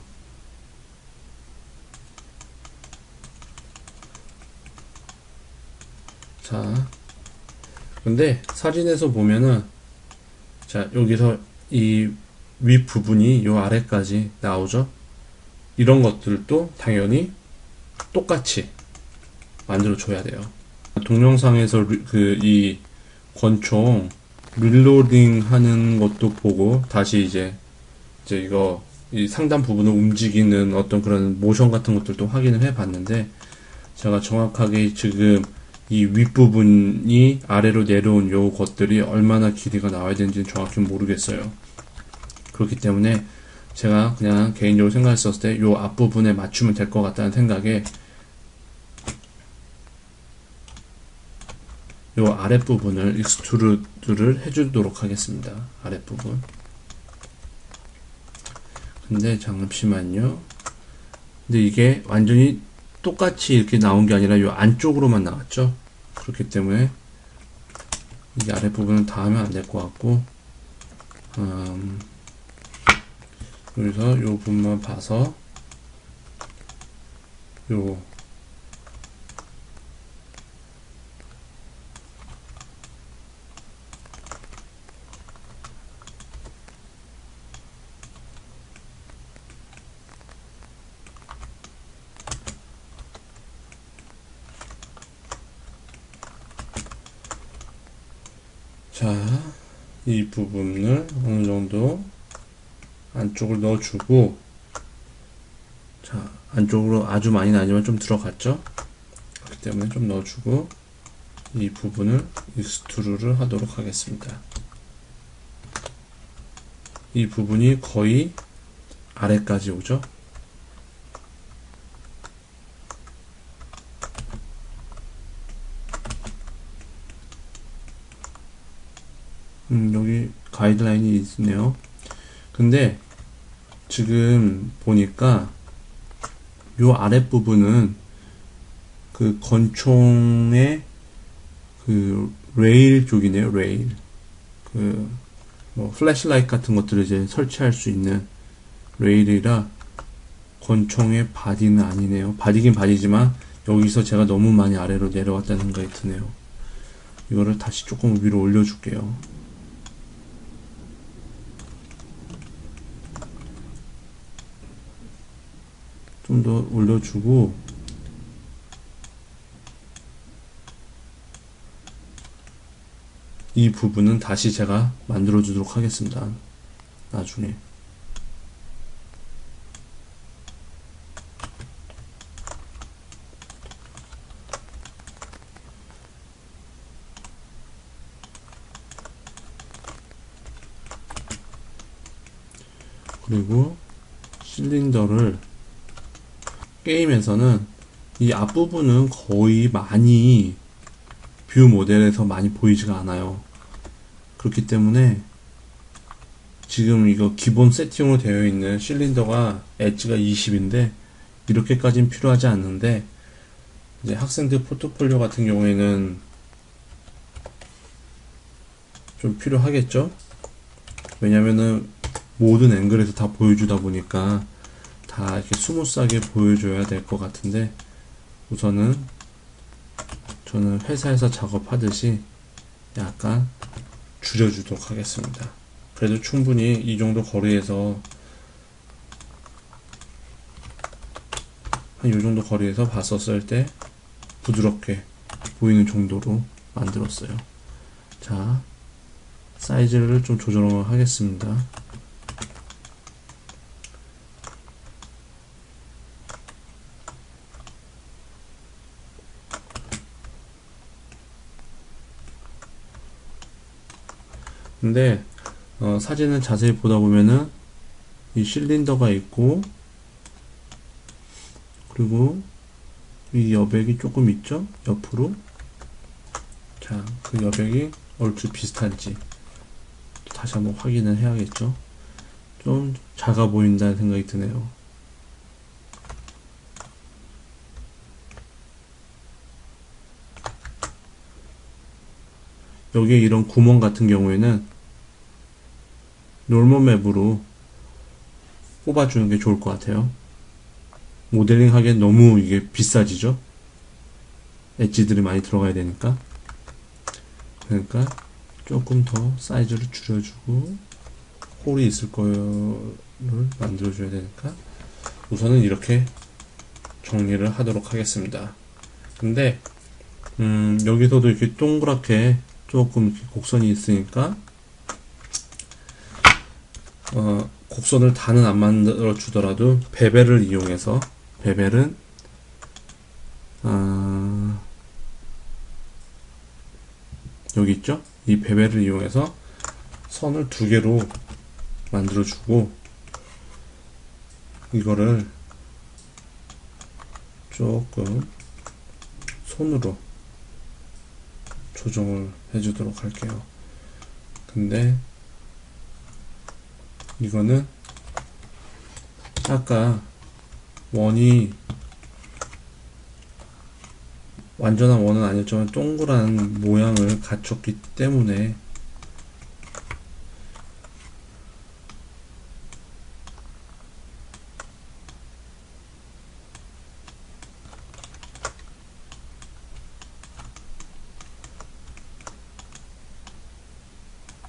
자, 근데 사진에서 보면은, 자, 여기서 이 윗부분이 요 아래까지 나오죠? 이런 것들도 당연히 똑같이 만들어 줘야 돼요. 동영상에서 이 권총 릴로딩 하는 것도 보고, 다시 이제 이거 이 상단 부분을 움직이는 어떤 그런 모션 같은 것들도 확인을 해 봤는데, 제가 정확하게 지금 이 윗부분이 아래로 내려온 요 것들이 얼마나 길이가 나와야 되는지는 정확히 모르겠어요. 그렇기 때문에 제가 그냥 개인적으로 생각했었을 때 요 앞부분에 맞추면 될 것 같다는 생각에 요 아랫부분을 익스트루드를 해주도록 하겠습니다. 아랫부분. 근데 잠시만요. 근데 이게 완전히 똑같이 이렇게 나온 게 아니라 요 안쪽으로만 나왔죠. 그렇기 때문에 이 아랫부분은 다 하면 안 될 것 같고, 여기서 요 부분만 봐서 요 자, 이 부분을 어느 정도 안쪽을 넣어주고, 자, 안쪽으로 아주 많이는 아니지만 좀 들어갔죠? 그렇기 때문에 좀 넣어주고, 이 부분을 익스트루를 하도록 하겠습니다. 이 부분이 거의 아래까지 오죠? 여기 가이드라인이 있네요. 근데 지금 보니까 요 아랫부분은 그 권총의 그 레일 쪽이네요. 레일. 그 뭐 플래시라이트 같은 것들을 이제 설치할 수 있는 레일이라 권총의 바디는 아니네요. 바디긴 바디지만 여기서 제가 너무 많이 아래로 내려왔다는 생각이 드네요. 이거를 다시 조금 위로 올려줄게요. 좀 더 올려주고, 이 부분은 다시 제가 만들어 주도록 하겠습니다. 나중에. 그리고 실린더를 게임에서는 이 앞부분은 거의 많이 뷰 모델에서 많이 보이지가 않아요. 그렇기 때문에 지금 이거 기본 세팅으로 되어 있는 실린더가 엣지가 20인데 이렇게까지는 필요하지 않는데, 이제 학생들 포트폴리오 같은 경우에는 좀 필요하겠죠? 왜냐면은 모든 앵글에서 다 보여주다 보니까 다 이렇게 스무스하게 보여줘야 될 것 같은데, 우선은 저는 회사에서 작업하듯이 약간 줄여주도록 하겠습니다. 그래도 충분히 이 정도 거리에서 한 이 정도 거리에서 봤었을 때 부드럽게 보이는 정도로 만들었어요. 자, 사이즈를 좀 조절을 하겠습니다. 근데 사진을 자세히 보다 보면은 이 실린더가 있고, 그리고 이 여백이 조금 있죠? 옆으로. 자, 그 여백이 얼추 비슷한지 다시 한번 확인을 해야겠죠? 좀 작아 보인다는 생각이 드네요. 여기에 이런 구멍 같은 경우에는 놀멀 맵으로 뽑아주는 게 좋을 것 같아요. 모델링 하기엔 너무 이게 비싸지죠? 엣지들이 많이 들어가야 되니까. 그러니까 조금 더 사이즈를 줄여주고, 홀이 있을 거를 만들어줘야 되니까 우선은 이렇게 정리를 하도록 하겠습니다. 근데 여기서도 이렇게 동그랗게 조금 이렇게 곡선이 있으니까 곡선을 다는 안 만들어 주더라도 베벨을 이용해서, 베벨은 여기 있죠? 이 베벨을 이용해서 선을 두 개로 만들어 주고, 이거를 조금 손으로 조정을 해주도록 할게요. 근데 이거는 아까 원이 완전한 원은 아니었지만 동그란 모양을 갖췄기 때문에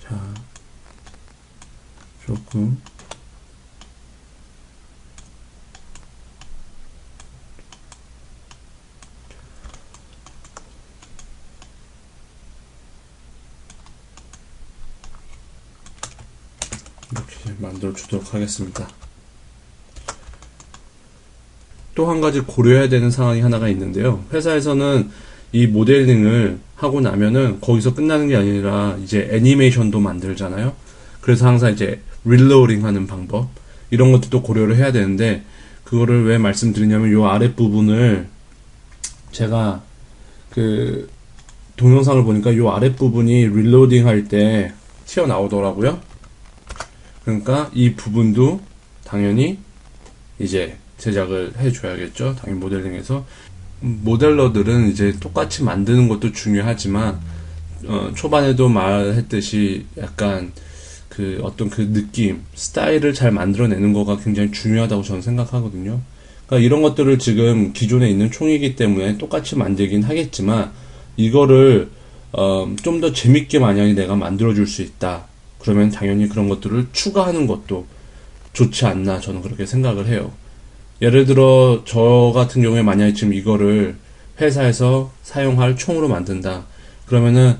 자, 조금 이렇게 만들어 주도록 하겠습니다. 또 한 가지 고려해야 되는 상황이 하나가 있는데요. 회사에서는 이 모델링을 하고 나면은 거기서 끝나는 게 아니라 이제 애니메이션도 만들잖아요. 그래서 항상 이제 릴로딩 하는 방법, 이런 것도 고려를 해야 되는데, 그거를 왜 말씀드리냐면 요 아랫부분을 제가 그 동영상을 보니까 요 아랫부분이 릴로딩 할 때 튀어나오더라고요. 그러니까 이 부분도 당연히 이제 제작을 해줘야겠죠. 당연히 모델링해서. 모델러들은 이제 똑같이 만드는 것도 중요하지만, 초반에도 말했듯이 약간 그 어떤 그 느낌, 스타일을 잘 만들어내는 거가 굉장히 중요하다고 저는 생각하거든요. 그러니까 이런 것들을 지금 기존에 있는 총이기 때문에 똑같이 만들긴 하겠지만, 이거를 좀 더 재밌게 만약에 내가 만들어줄 수 있다, 그러면 당연히 그런 것들을 추가하는 것도 좋지 않나, 저는 그렇게 생각을 해요. 예를 들어 저 같은 경우에 만약에 지금 이거를 회사에서 사용할 총으로 만든다, 그러면은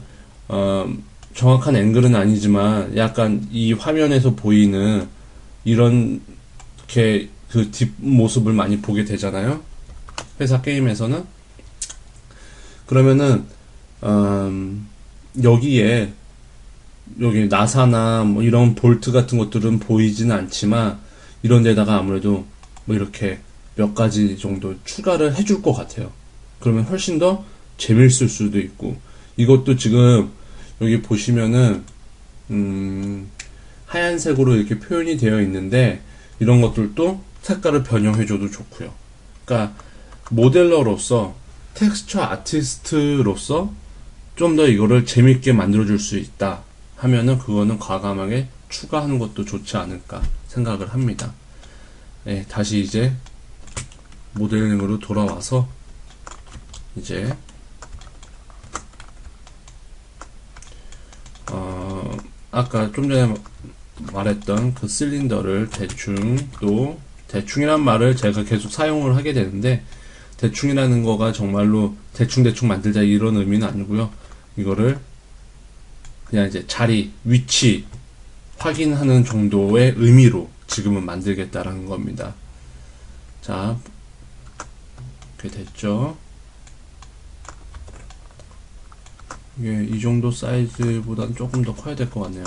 정확한 앵글은 아니지만 약간 이 화면에서 보이는 이런 게 그 뒷모습을 많이 보게 되잖아요, 회사 게임에서는. 그러면은 여기에 여기 나사나 뭐 이런 볼트 같은 것들은 보이지는 않지만, 이런 데다가 아무래도 뭐 이렇게 몇 가지 정도 추가를 해줄 것 같아요. 그러면 훨씬 더 재밌을 수도 있고, 이것도 지금 여기 보시면은 하얀색으로 이렇게 표현이 되어 있는데, 이런 것들도 색깔을 변형해줘도 좋고요. 그러니까 모델러로서, 텍스처 아티스트로서 좀 더 이거를 재밌게 만들어줄 수 있다 하면은 그거는 과감하게 추가하는 것도 좋지 않을까 생각을 합니다. 네, 다시 이제 모델링으로 돌아와서 이제 아까 좀 전에 말했던 그 실린더를 대충이란 말을 제가 계속 사용을 하게 되는데, 대충이라는 거가 정말로 대충 만들자 이런 의미는 아니고요. 이거를 그냥 이제 자리, 위치 확인하는 정도의 의미로 지금은 만들겠다라는 겁니다. 자, 이렇게 됐죠. 이게 이 정도 사이즈보다는 조금 더 커야 될 것 같네요.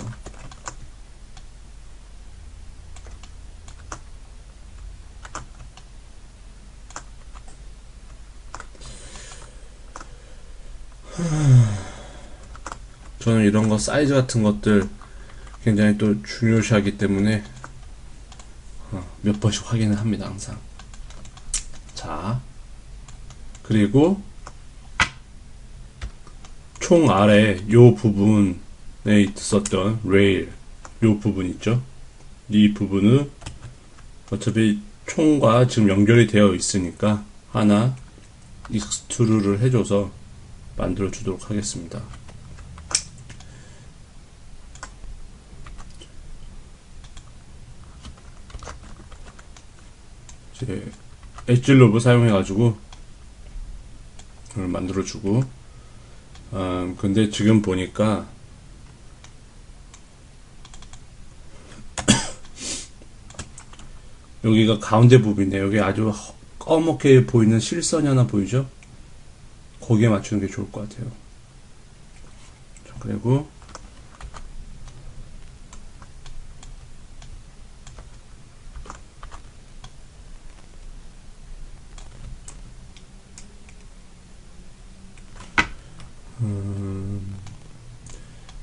저는 이런 거 사이즈 같은 것들 굉장히 또 중요시하기 때문에 몇 번씩 확인을 합니다, 항상. 자, 그리고 총 아래 요 부분에 있었던 레일, 요 부분 있죠? 이 부분은 어차피 총과 지금 연결이 되어 있으니까 하나 익스트루를 해줘서 만들어 주도록 하겠습니다. 이제 엣지로브 사용해가지고 이걸 만들어주고, 근데 지금 보니까 여기가 가운데 부분이네. 여기 아주 검게 보이는 실선이 하나 보이죠? 거기에 맞추는 게 좋을 것 같아요. 자, 그리고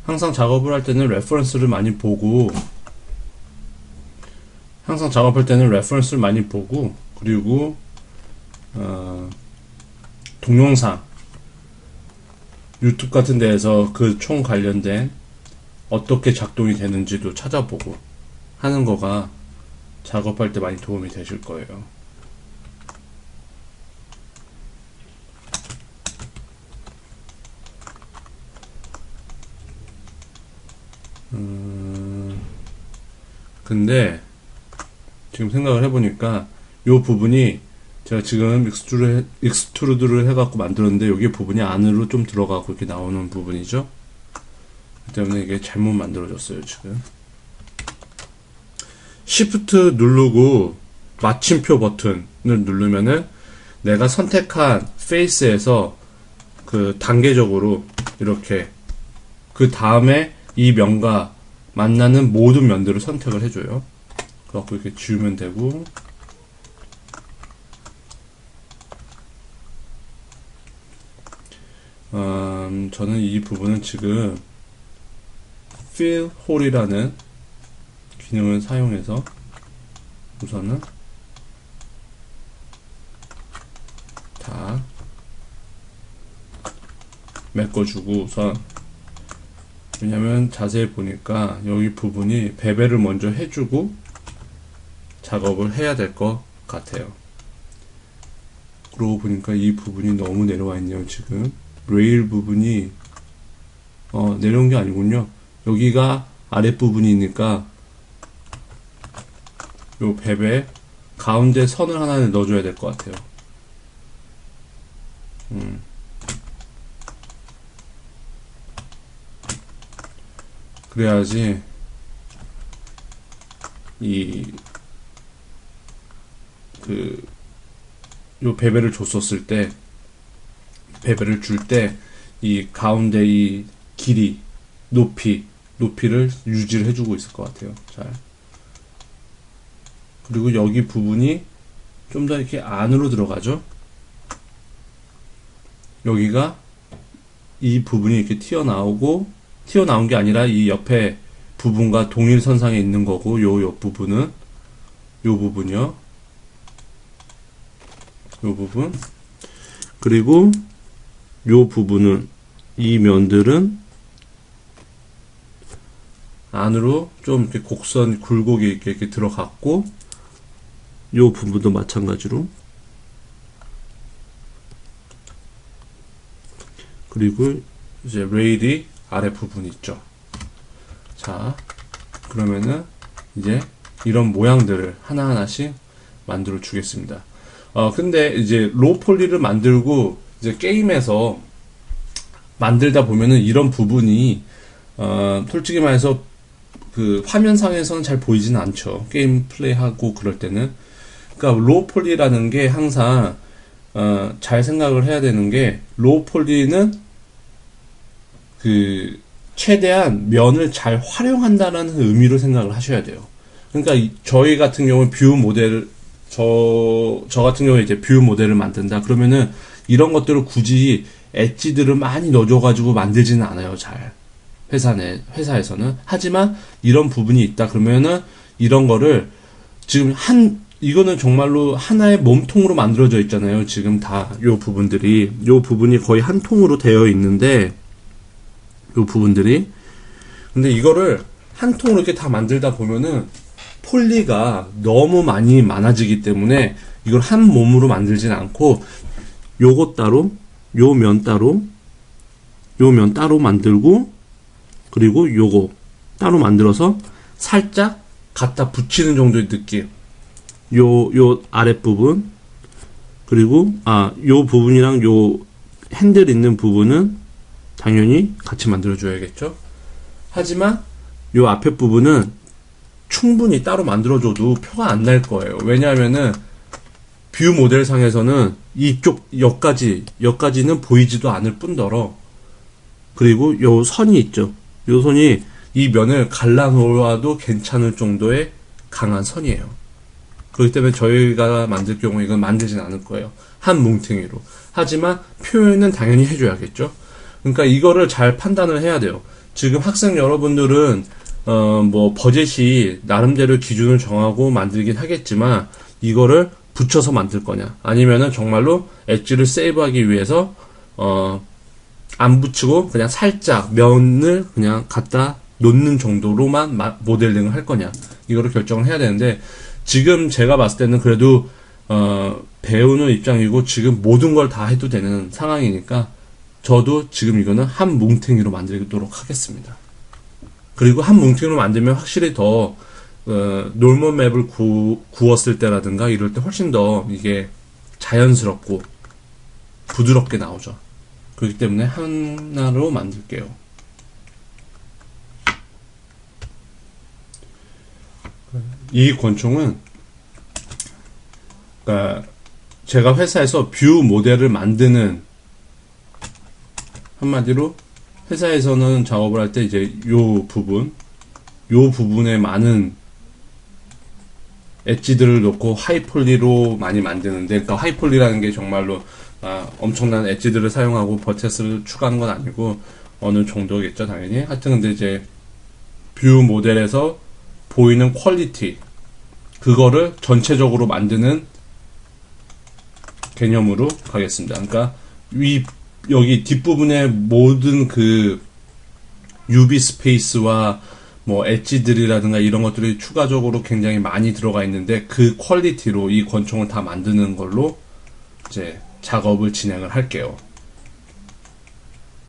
항상 작업을 할 때는 레퍼런스를 많이 보고, 그리고 동영상 유튜브 같은 데에서 그 총 관련된 어떻게 작동이 되는지도 찾아보고 하는 거가 작업할 때 많이 도움이 되실 거예요. 근데 지금 생각을 해보니까 요 부분이 제가 지금 익스트루드를 해갖고 만들었는데 여기 부분이 안으로 좀 들어가고 이렇게 나오는 부분이죠. 그 때문에 이게 잘못 만들어졌어요. 지금 Shift 누르고 마침표 버튼을 누르면은 내가 선택한 페이스에서 그 단계적으로 이렇게 그 다음에 이 면과 만나는 모든 면들을 선택을 해줘요. 그래갖고 이렇게 지우면 되고, 저는 이 부분은 지금 fill hole이라는 기능을 사용해서 우선은 다 메꿔주고, 우선 왜냐면 자세히 보니까 여기 부분이 베벨을 먼저 해주고 작업을 해야 될 것 같아요. 그러고 보니까 이 부분이 너무 내려와 있네요. 지금 레일 부분이 내려온 게 아니군요. 여기가 아랫부분이니까 요 베벨 가운데 선을 하나 넣어줘야 될 것 같아요. 그래야지 요 베벨을 줬었을 때, 베벨을 줄 때 이 가운데 이 길이, 높이를 유지를 해주고 있을 것 같아요. 잘. 그리고 여기 부분이 좀 더 이렇게 안으로 들어가죠. 여기가 이 부분이 이렇게 튀어나온 게 아니라 이 옆에 부분과 동일선상에 있는 거고, 요 옆부분은 요 부분이요. 요 부분. 그리고 요 부분은, 이 면들은 안으로 좀 이렇게 곡선 굴곡이 이렇게 들어갔고, 요 부분도 마찬가지로. 그리고 이제 레일이 아래 부분 있죠. 자, 그러면은 이제 이런 모양들을 하나하나씩 만들어 주겠습니다. 근데 이제 로우 폴리를 만들고 이제 게임에서 만들다 보면은 이런 부분이 솔직히 말해서 그 화면상에서는 잘 보이지는 않죠. 게임 플레이하고 그럴 때는. 그러니까 로우 폴리라는 게 항상 잘 생각을 해야 되는 게, 로우 폴리는 그 최대한 면을 잘 활용한다는 의미로 생각을 하셔야 돼요. 그러니까 저희 같은 경우는 뷰 모델, 저 같은 경우에 이제 뷰 모델을 만든다 그러면은 이런 것들을 굳이 엣지들을 많이 넣어줘가지고 만들지는 않아요. 잘 회사에서는. 하지만 이런 부분이 있다 그러면은 이런 거를 지금 이거는 정말로 하나의 몸통으로 만들어져 있잖아요. 지금 다 요 부분이 거의 한 통으로 되어 있는데, 요 부분들이. 근데 이거를 한 통으로 이렇게 다 만들다 보면은 폴리가 너무 많아지기 때문에 이걸 한 몸으로 만들진 않고, 요것 따로, 요 면 따로 만들고, 그리고 요거 따로 만들어서 살짝 갖다 붙이는 정도의 느낌. 요 아랫부분, 그리고 요 부분이랑 요 핸들 있는 부분은 당연히 같이 만들어 줘야겠죠. 하지만 요 앞에 부분은 충분히 따로 만들어 줘도 표가 안 날 거예요. 왜냐하면은 뷰 모델상에서는 이쪽 여기까지는 보이지도 않을 뿐더러, 그리고 요 선이 있죠. 요 선이 이 면을 갈라놓아도 괜찮을 정도의 강한 선이에요. 그렇기 때문에 저희가 만들 경우에 이건 만들진 않을 거예요. 한 뭉탱이로. 하지만 표현은 당연히 해줘야겠죠. 그러니까 이거를 잘 판단을 해야 돼요. 지금 학생 여러분들은 뭐 버젯이 나름대로 기준을 정하고 만들긴 하겠지만, 이거를 붙여서 만들 거냐, 아니면은 정말로 엣지를 세이브하기 위해서 안 붙이고 그냥 살짝 면을 그냥 갖다 놓는 정도로만 모델링을 할 거냐, 이거를 결정을 해야 되는데, 지금 제가 봤을 때는 그래도 배우는 입장이고 지금 모든 걸 다 해도 되는 상황이니까 저도 지금 이거는 한 뭉탱이로 만들도록 하겠습니다. 그리고 한 뭉탱이로 만들면 확실히 더 놀멀 맵을 구웠을 때라든가 이럴 때 훨씬 더 이게 자연스럽고 부드럽게 나오죠. 그렇기 때문에 하나로 만들게요. 이 권총은, 그러니까 제가 회사에서 뷰 모델을 만드는, 한마디로 회사에서는 작업을 할 때 이제 요 부분에 많은 엣지들을 놓고 하이폴리로 많이 만드는데, 그러니까 하이폴리라는 게 정말로 엄청난 엣지들을 사용하고 버젯을 추가하는 건 아니고 어느 정도겠죠, 당연히. 하여튼 근데 이제 뷰 모델에서 보이는 퀄리티, 그거를 전체적으로 만드는 개념으로 가겠습니다. 그러니까 여기 뒷부분에 모든 그 UV 스페이스와 뭐 엣지들이라든가 이런 것들이 추가적으로 굉장히 많이 들어가 있는데, 그 퀄리티로 이 권총을 다 만드는 걸로 이제 작업을 진행을 할게요.